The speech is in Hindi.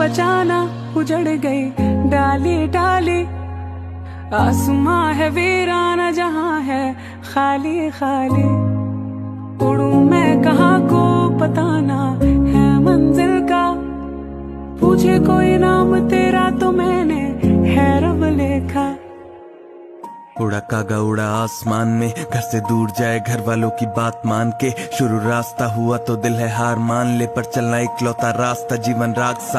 बचाना, उजड़ गई डाली डाली। आसमां है वीराना, जहां है खाली खाली। उड़ूं मैं कहाँ को पता ना है मंजिल का, पूछे कोई नाम तेरा तो मैंने है रब लिखा। उड़ा कागा उड़ा आसमान में, घर से दूर जाए घर वालों की बात मान के। शुरू रास्ता हुआ तो दिल है हार मान ले, पर चलना इकलौता रास्ता जीवन राग सा